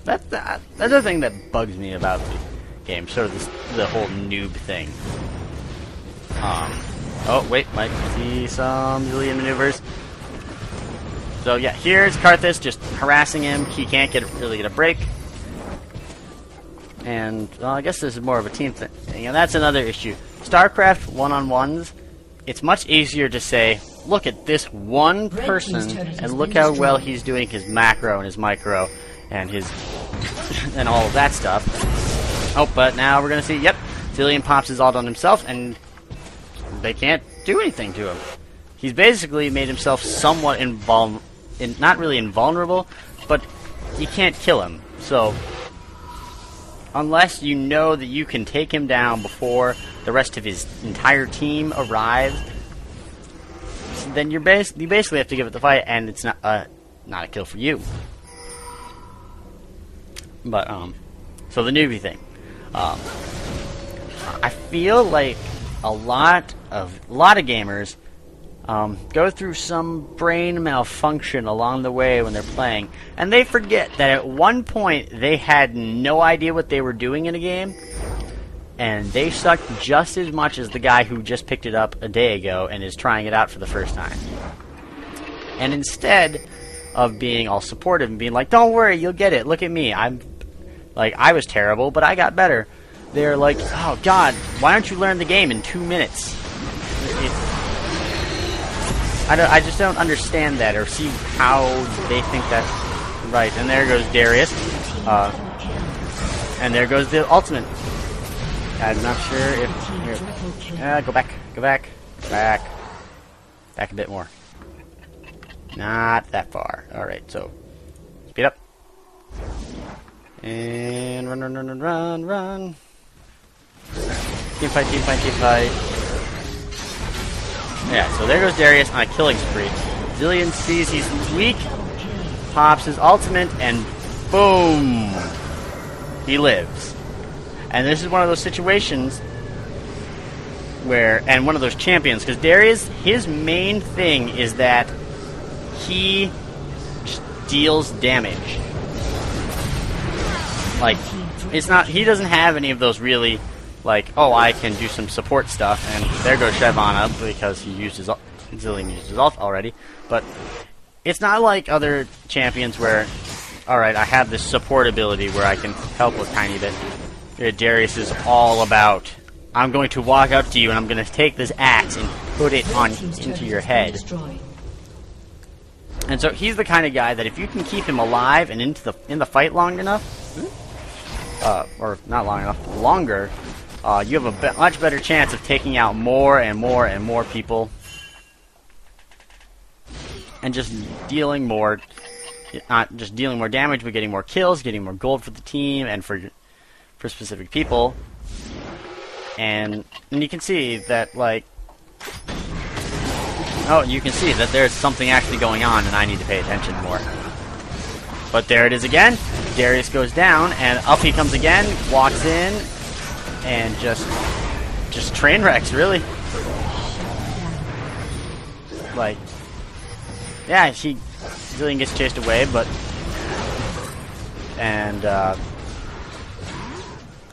That's the thing that bugs me about the game, sort of the whole noob thing. Oh, wait, might see some Zilean maneuvers. So yeah, here's Karthus just harassing him. He can't really get a break. And, well, I guess this is more of a team thing, and that's another issue. StarCraft one-on-ones, it's much easier to say, look at this one person, and look how well he's doing his macro and his micro, and his and all of that stuff. Oh, but now we're gonna see, yep, Zilean pops his ult on himself, and they can't do anything to him. He's basically made himself somewhat not really invulnerable, but you can't kill him. So, unless you know that you can take him down before the rest of his entire team arrives, then you basically have to give it the fight, and it's not a kill for you. But so the newbie thing, I feel like a lot of gamers go through some brain malfunction along the way when they're playing, and they forget that at one point they had no idea what they were doing in a game, and they sucked just as much as the guy who just picked it up a day ago and is trying it out for the first time. And instead of being all supportive and being like, don't worry, you'll get it, look at me, I was terrible, but I got better, they're like, oh god, why don't you learn the game in 2 minutes? I just don't understand that or see how they think that's right. And there goes Darius. And there goes the ultimate. I'm not sure if... go back. Back a bit more. Not that far. Alright, so speed up. And run. Team fight. Yeah, so there goes Darius on a killing spree. Zilean sees he's weak, pops his ultimate, and boom! He lives. And this is one of those situations where, and one of those champions, because Darius, his main thing is that he just deals damage. Like, it's not, he doesn't have any of those really, like, oh, I can do some support stuff, and there goes Shyvana because he used his Zilean used his ult already. But it's not like other champions where, alright, I have this support ability where I can help a tiny bit. Darius is all about, I'm going to walk up to you and I'm going to take this axe and put it into your head. And so he's the kind of guy that if you can keep him alive and in the fight long enough, or not long enough, longer, you have a much better chance of taking out more and more people, and just dealing more, not just dealing more damage, but getting more kills, getting more gold for the team and for specific people. And you can see that, like, oh, you can see that there's something actually going on, and I need to pay attention more. But there it is again. Darius goes down, and up he comes again, walks in, and just train wrecks, really. Like, yeah, Zilean gets chased away, but, and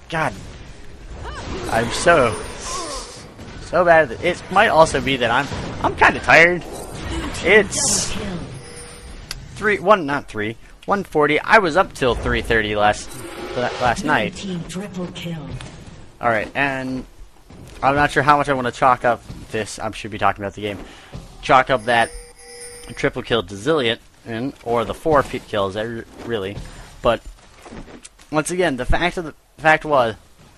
God, I'm so bad at it. It might also be that I'm kind of tired. It's 1:40. I was up till 3:30 last night. Alright, and I'm not sure how much I want to chalk up this. I should be talking about the game. Chalk up that triple kill to Zilean, or the 4 kills, really. But once again, the fact was,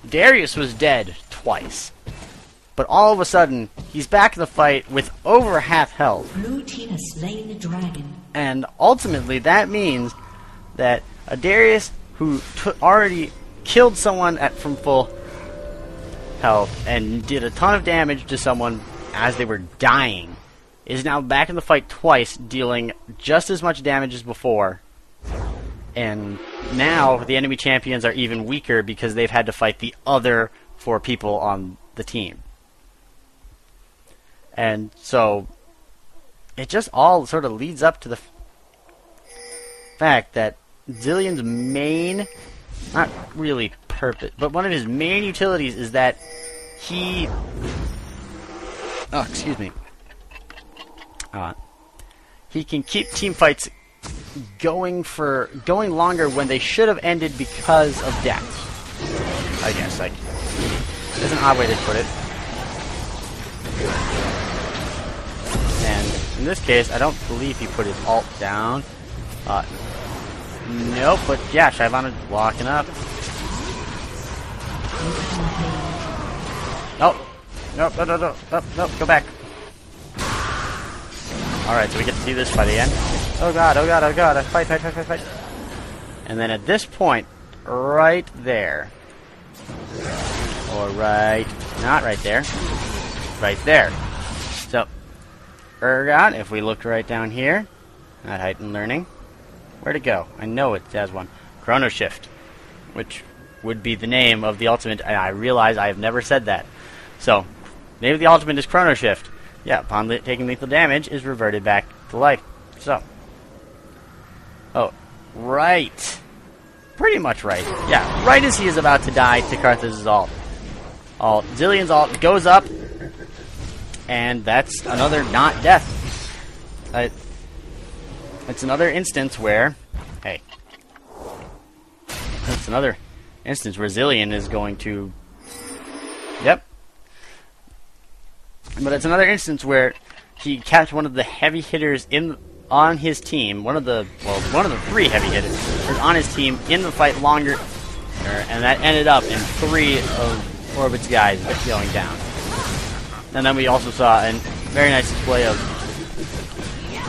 Darius was dead twice. But all of a sudden, he's back in the fight with over half health. Blue team has slain the dragon. And ultimately, that means that a Darius who already killed someone from full health and did a ton of damage to someone as they were dying is now back in the fight twice, dealing just as much damage as before. And now the enemy champions are even weaker because they've had to fight the other 4 people on the team. And so it just all sort of leads up to the fact that Zilean's main, not really purpose, but one of his main utilities is that he, he can keep team fights going longer when they should have ended because of deaths. I guess, like, that's an odd way to put it. And in this case, I don't believe he put his ult down. Nope, but yeah, Shyvana walking up. Nope. Nope, nope, go back. Alright, so we get to see this by the end. Oh god, fight. And then at this point, right there. Or not right there. Right there. So, Urgot, if we look right down here, at Heightened Learning, where'd it go? I know it has one. Chrono Shift, which would be the name of the ultimate, and I realize I have never said that. So, name of the ultimate is Chrono Shift. Yeah, upon taking lethal damage, is reverted back to life. So, oh, right. Pretty much right. Yeah, right as he is about to die to Karthus' ult. Zilean's ult goes up, and that's another not death. It's another instance where, hey, it's another instance where Zilean is going to, yep. But it's another instance where he kept one of the heavy hitters on his team, one of the 3 heavy hitters on his team in the fight longer, and that ended up in 3 of Orbit's guys going down. And then we also saw a very nice display of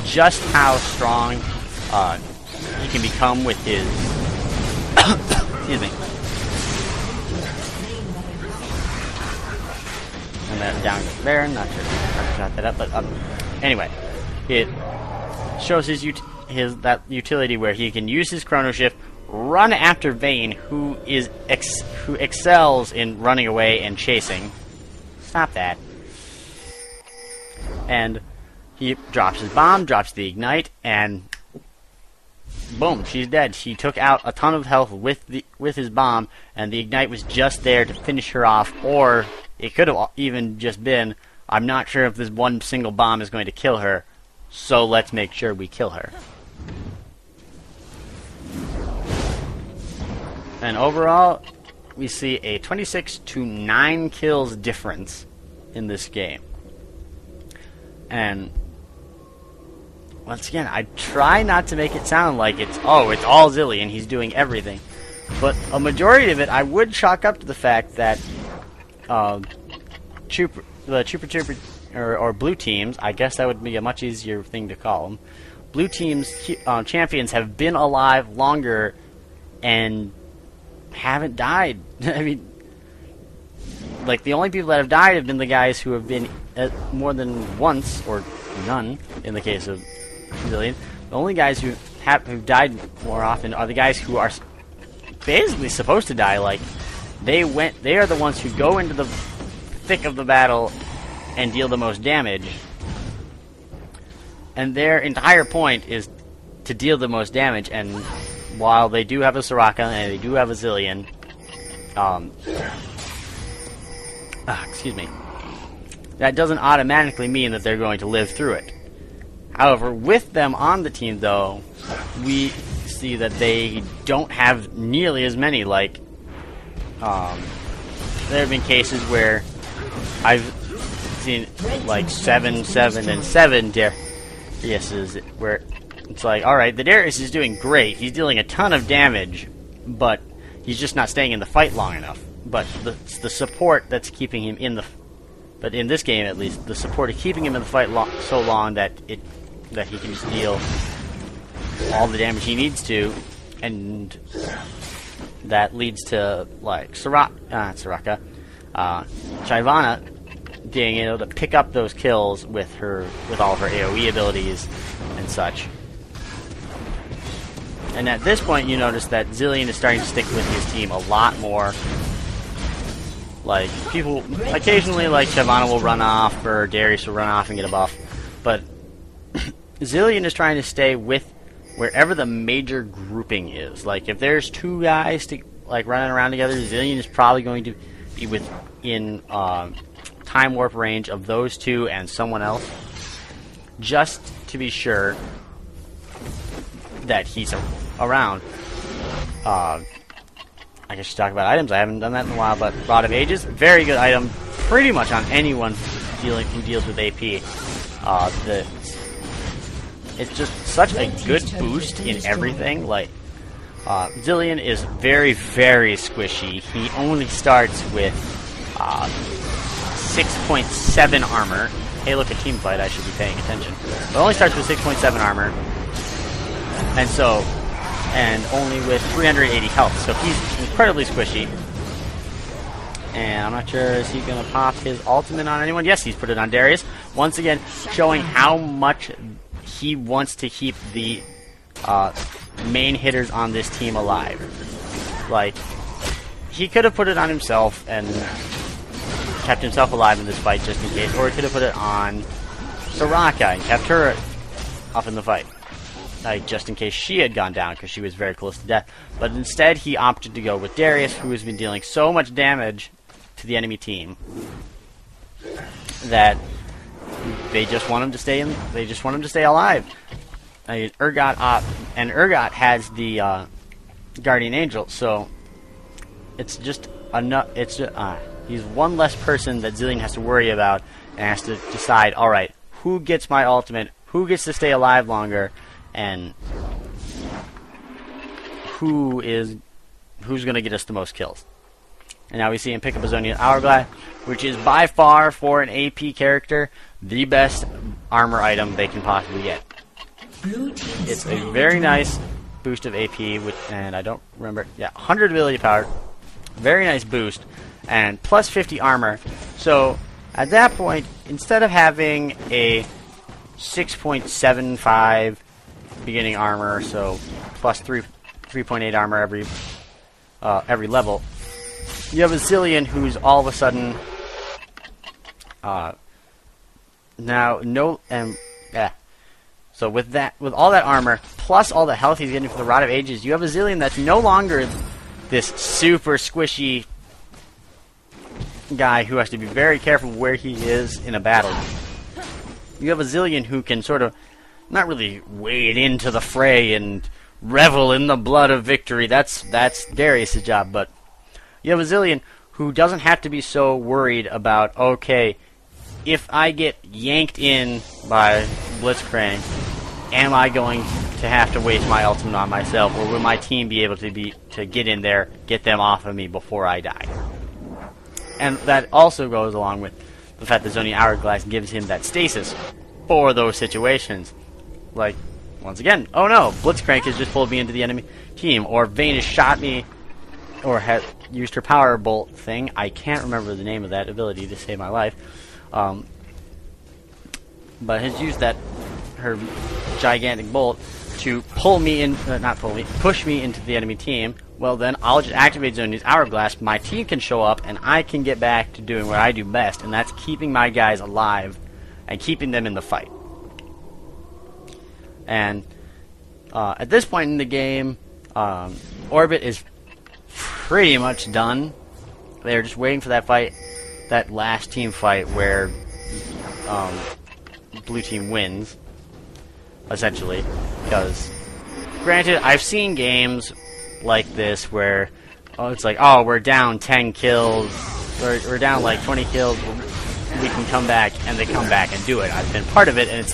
just how strong he can become with his excuse me. And then down to Baron, not sure how to shot that up, but anyway, it shows that utility where he can use his Chrono Shift, run after Vayne, who excels in running away and chasing. Stop that. And he drops his bomb, drops the ignite, and boom, she's dead. He took out a ton of health with his bomb, and the ignite was just there to finish her off, or it could have even just been, I'm not sure if this one single bomb is going to kill her, so let's make sure we kill her. And overall, we see a 26 to 9 kills difference in this game. And once again, I try not to make it sound like it's all Zilean, he's doing everything. But a majority of it I would chalk up to the fact that the Trooper or blue teams, I guess that would be a much easier thing to call them. Blue teams champions have been alive longer and haven't died. I mean, like, the only people that have died have been the guys who have been more than once, or none, in the case of Zilean. The only guys who've died more often are the guys who are basically supposed to die. Like, they are the ones who go into the thick of the battle and deal the most damage. And their entire point is to deal the most damage, and while they do have a Soraka and they do have a Zilean, excuse me, that doesn't automatically mean that they're going to live through it. However, with them on the team, though, we see that they don't have nearly as many. Like, there have been cases where I've seen like 7, 7, and 7 Dariuses, where it's like, alright, the Darius is doing great, he's dealing a ton of damage, but he's just not staying in the fight long enough. But it's the support that's keeping him in the... But in this game, at least, the support is keeping him in the fight so long that he can just deal all the damage he needs to, and that leads to, like, Shyvana being able to pick up those kills with all of her AoE abilities and such. And at this point, you notice that Zilean is starting to stick with his team a lot more. Like, people occasionally, like, Shyvana will run off, or Darius will run off and get a buff, but Zilean is trying to stay with wherever the major grouping is. Like, if there's two guys like running around together, Zilean is probably going to be within time warp range of those two and someone else, just to be sure that he's around. I guess you talk about items. I haven't done that in a while, but Rod of Ages, very good item, pretty much on anyone who deals with AP. It's just such a good boost in everything. Like, Zilean is very, very squishy. He only starts with 6.7 armor. Hey, look, a team fight. I should be paying attention. But only starts with 6.7 armor, and only with 380 health. So he's incredibly squishy. And I'm not sure, is he going to pop his ultimate on anyone? Yes, he's put it on Darius. Once again, showing how much he wants to keep the main hitters on this team alive. Like, he could have put it on himself and kept himself alive in this fight just in case, or he could have put it on Soraka and kept her up in the fight, like, just in case she had gone down, because she was very close to death. But instead, he opted to go with Darius, who has been dealing so much damage to the enemy team that they just want him to stay in. They just want him to stay alive. I mean, Urgot has the Guardian Angel, so it's just enough. He's one less person that Zilean has to worry about and has to decide. All right, who gets my ultimate? Who gets to stay alive longer? And who's going to get us the most kills? And now we see him pick up a Zonian Hourglass, which is by far, for an AP character, the best armor item they can possibly get. It's a very nice boost of AP, and I don't remember, 100 ability power, very nice boost, and plus 50 armor. So at that point, instead of having a 6.75 beginning armor, so plus 3.8 armor every level, you have a Zilean who's all of a sudden So with all that armor plus all the health he's getting from the Rod of Ages, you have a Zilean that's no longer this super squishy guy who has to be very careful where he is in a battle. You have a Zilean who can sort of not really wade into the fray and revel in the blood of victory. That's Darius' job, but you have a Zilean who doesn't have to be so worried about, okay, if I get yanked in by Blitzcrank, am I going to have to waste my ultimate on myself, or will my team be able to get in there, get them off of me before I die? And that also goes along with the fact that Zonian Hourglass gives him that stasis for those situations. Like, once again, oh no, Blitzcrank has just pulled me into the enemy team, or Vayne has shot me, or has used her power bolt thing. I can't remember the name of that ability to save my life. But has used her gigantic bolt to push me into the enemy team. Well, then I'll just activate Zonian's Hourglass. My team can show up, and I can get back to doing what I do best, and that's keeping my guys alive and keeping them in the fight. And at this point in the game, Orbit is pretty much done. They're just waiting for that fight, that last team fight where blue team wins, essentially. Because, granted, I've seen games like this where it's like, oh, we're down 10 kills, we're down like 20 kills, we can come back, and they come back and do it. I've been part of it, and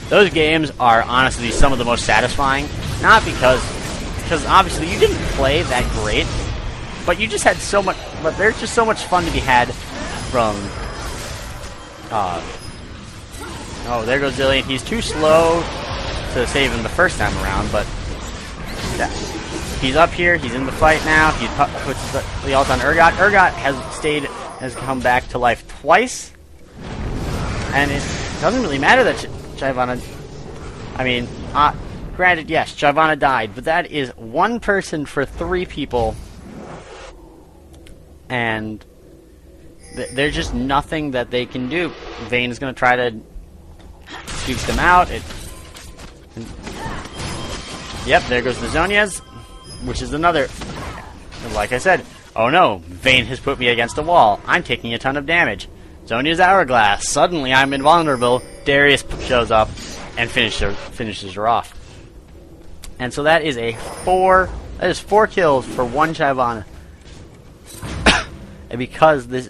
those games are honestly some of the most satisfying. Not because obviously you didn't play that great, but you just had so much. But there's just so much fun to be had from. Oh, there goes Zilean. He's too slow to save him the first time around, but yeah. He's up here. He's in the fight now. He puts the ult on Urgot. Urgot has come back to life twice, and it doesn't really matter that Shyvana. I mean, granted, yes, Shyvana died, but that is one person for 3 people, and there's just nothing that they can do. Vayne is going to try to scoop them out. Yep, there goes the Zonias, which is another... Like I said, oh no, Vayne has put me against a wall. I'm taking a ton of damage. Zonia's Hourglass. Suddenly I'm invulnerable. Darius shows up and finishes her off. And so that is four kills for one Shyvana. And because this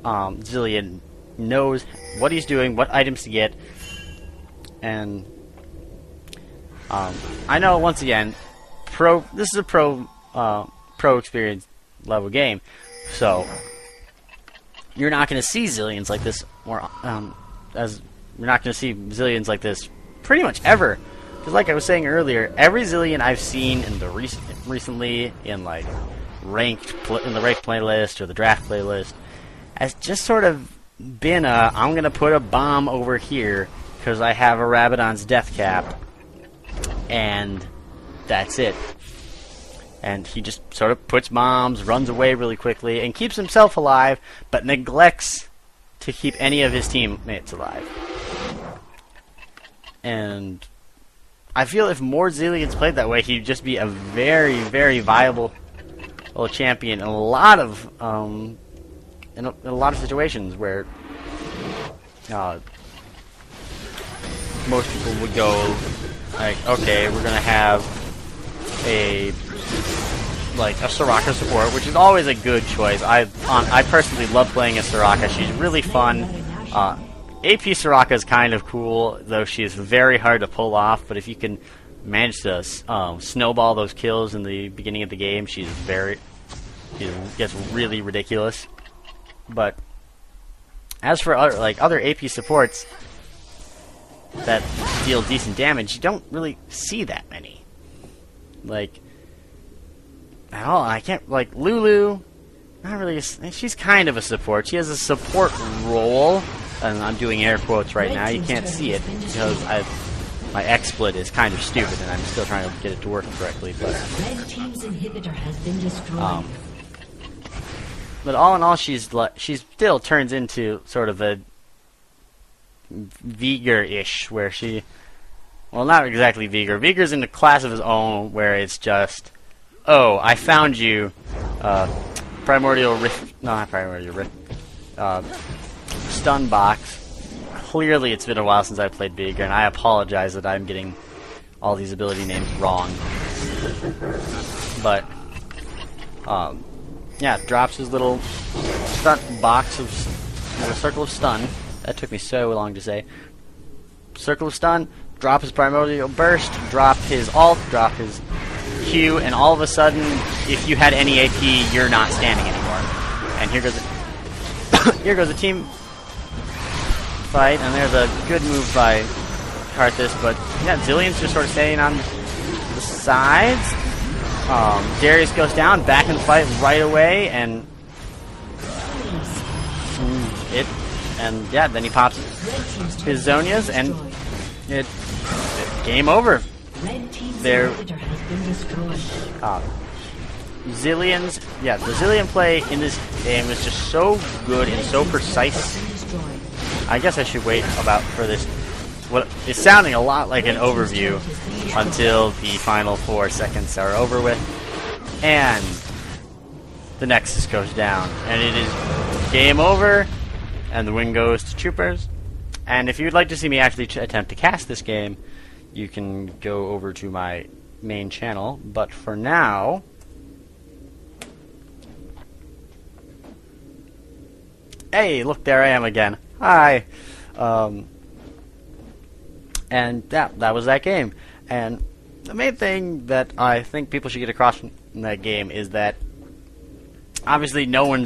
Zilean knows what he's doing, what items to get, and I know once again, this is a pro experience level game, so you're not going to see Zileans like this, or as you're not going to see Zileans like this pretty much ever. Because like I was saying earlier, every Zilean I've seen in the recently in like in the ranked playlist or the draft playlist has just sort of been I'm going to put a bomb over here because I have a Rabadon's death cap, and that's it. And he just sort of puts bombs, runs away really quickly, and keeps himself alive, but neglects to keep any of his teammates alive. And I feel if more Zileans played that way, he'd just be a very, very viable little champion in a lot of situations where most people would go like, okay, we're gonna have a Soraka support, which is always a good choice. I personally love playing as Soraka. She's really fun. AP Soraka is kind of cool, though she is very hard to pull off. But if you can manage to snowball those kills in the beginning of the game, she gets really ridiculous. But as for other AP supports that deal decent damage, you don't really see that many. Like, at all. I can't, like, Lulu, not really, she's kind of a support. She has a support role, and I'm doing air quotes right now. You can't see it because my XSplit is kind of stupid, and I'm still trying to get it to work correctly. But Red team's inhibitor has been destroyed. But all in all, she still turns into sort of a Vigor-ish, where she, well, not exactly Vigor. Vigor's in a class of his own, where it's just, oh, I found you, Primordial Rift, no, not Primordial Rift, Stun Box. Clearly it's been a while since I played Vigor, and I apologize that I'm getting all these ability names wrong. But, yeah, drops his little stun box of, little circle of stun. That took me so long to say. Circle of stun, drop his Primordial Burst, drop his ult, drop his Q, and all of a sudden, if you had any AP, you're not standing anymore. And here goes a team fight, and there's a good move by Karthus, but yeah, Zilean's just sort of staying on the sides. Darius goes down, back in the fight right away, and yeah, then he pops his Zonias, and it's game over. They're Zilean's, yeah, the Zilean play in this game is just so good and so precise. I guess I should wait for this. What it's sounding a lot like an overview until the final 4 seconds are over with, and the Nexus goes down, and it is game over, and the win goes to Troopers. And if you'd like to see me actually attempt to cast this game, you can go over to my main channel. But for now, hey, look, there I am again. Hi. And that was that game. And the main thing that I think people should get across from that game is that obviously no one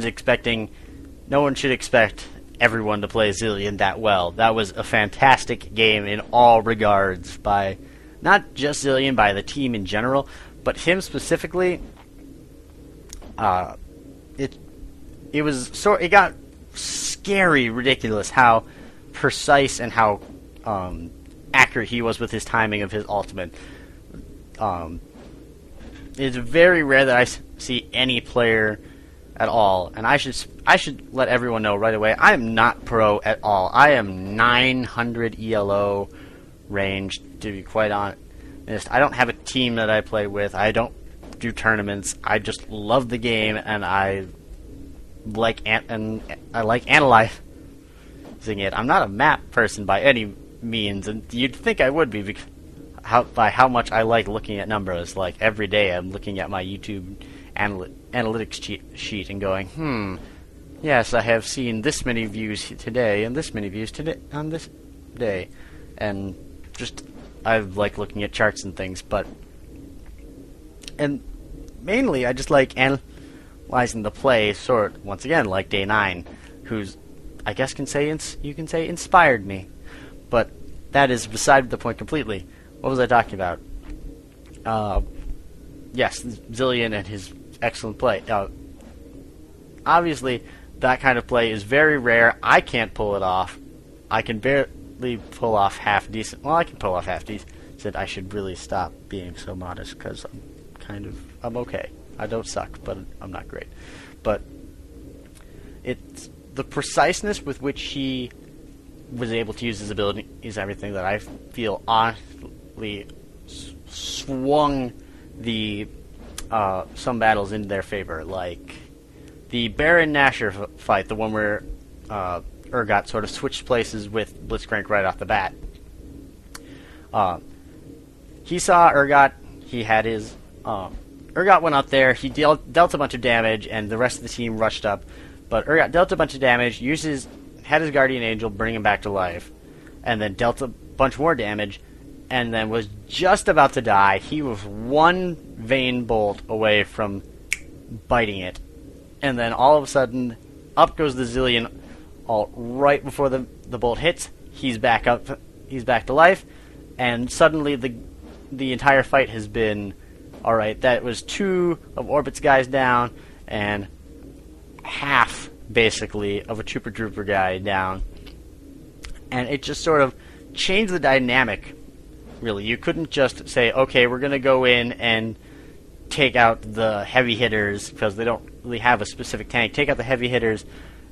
should expect everyone to play Zilean that well. That was a fantastic game in all regards, by not just Zilean, by the team in general, but him specifically. It got scary, ridiculous how precise and how accurate he was with his timing of his ultimate. It's very rare that I see any player at all, and I should let everyone know right away, I am not pro at all. I am 900 ELO range, to be quite honest. I don't have a team that I play with. I don't do tournaments. I just love the game, and I like analyzing it. I'm not a map person by any means, and you'd think I would be because by how much I like looking at numbers. Like every day, I'm looking at my YouTube analytics sheet and going, yes, I have seen this many views today and this many views today on this day, and just I like looking at charts and things, and mainly I just like analyzing the play, once again, like Day 9, who's, I guess you can say inspired me, but that is beside the point completely. What was I talking about? Yes, Zilean and his excellent play. Obviously, that kind of play is very rare. I can't pull it off. I can barely pull off half decent. Well, I can pull off half decent. I should really stop being so modest because I'm okay. I don't suck, but I'm not great. But it's the preciseness with which he was able to use his ability is everything that I feel honestly swung the some battles in their favor, like the Baron Nashor fight, the one where Urgot sort of switched places with Blitzcrank right off the bat. He saw Urgot. He had his Urgot went up there. He dealt a bunch of damage, and the rest of the team rushed up. But Urgot dealt a bunch of damage, had his Guardian Angel bring him back to life, and then dealt a bunch more damage, and then was just about to die. He was one Vein Bolt away from biting it, and then all of a sudden, up goes the Zilean ult right before the bolt hits. He's back up. He's back to life, and suddenly the entire fight has been all right. That was 2 of Orbit's guys down, and half basically of a Trooper guy down, and it just sort of changed the dynamic. Really, you couldn't just say, okay, we're going to go in and take out the heavy hitters because they don't really have a specific tank. Take out the heavy hitters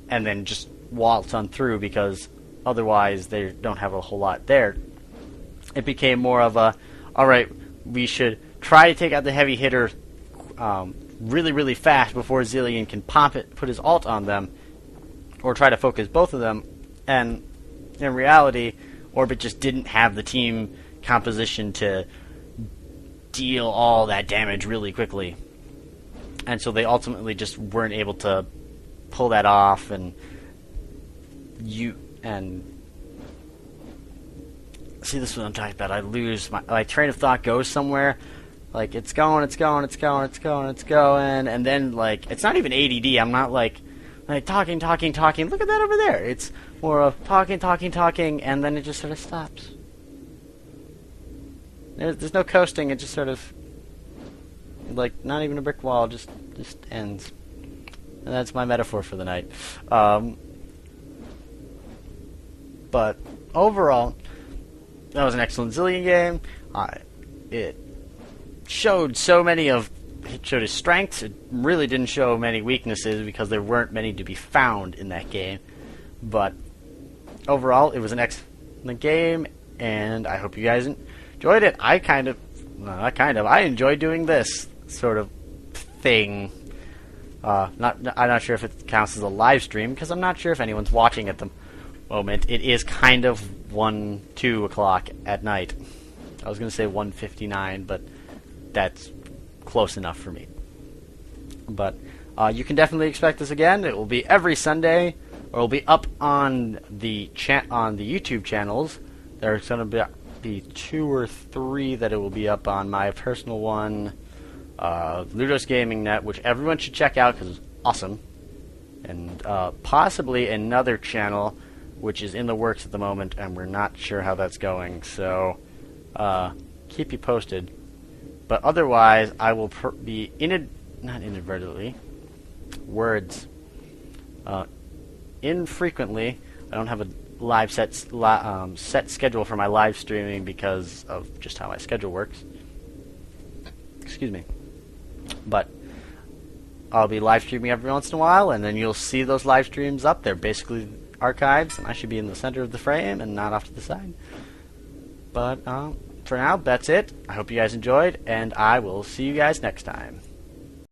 and then just waltz on through because otherwise they don't have a whole lot there. It became more of a, all right, we should try to take out the heavy hitter really, really fast before Zilean can put his ult on them, or try to focus both of them. And in reality, Orbit just didn't have the team composition to deal all that damage really quickly, and so they ultimately just weren't able to pull that off. And see, this is what I'm talking about. I lose my train of thought goes somewhere. Like, it's going, and then, like, it's not even ADD. I'm not, like talking. Look at that over there. It's more of talking, and then it just sort of stops. There's no coasting. It just sort of, like, not even a brick wall, just ends. And that's my metaphor for the night. But overall, that was an excellent Zilean game. It showed his strengths. It really didn't show many weaknesses because there weren't many to be found in that game. But overall, it was an excellent game, and I hope you guys enjoyed it. I enjoy doing this sort of thing. I'm not sure if it counts as a live stream because I'm not sure if anyone's watching at the moment. It is kind of 2 o'clock at night. I was going to say 1:59, but that's close enough for me. But you can definitely expect this again. It will be every Sunday, or it will be up on the YouTube channels. There's going to be 2 or 3 that it will be up on my personal one, Ludos Gaming Net, which everyone should check out because it's awesome, and possibly another channel which is in the works at the moment, and we're not sure how that's going. So keep you posted. But otherwise, I will be infrequently. I don't have a live set schedule for my live streaming because of just how my schedule works. Excuse me. But I'll be live streaming every once in a while, and then you'll see those live streams up. They're basically archives, and I should be in the center of the frame and not off to the side. But for now, that's it. I hope you guys enjoyed, and I will see you guys next time.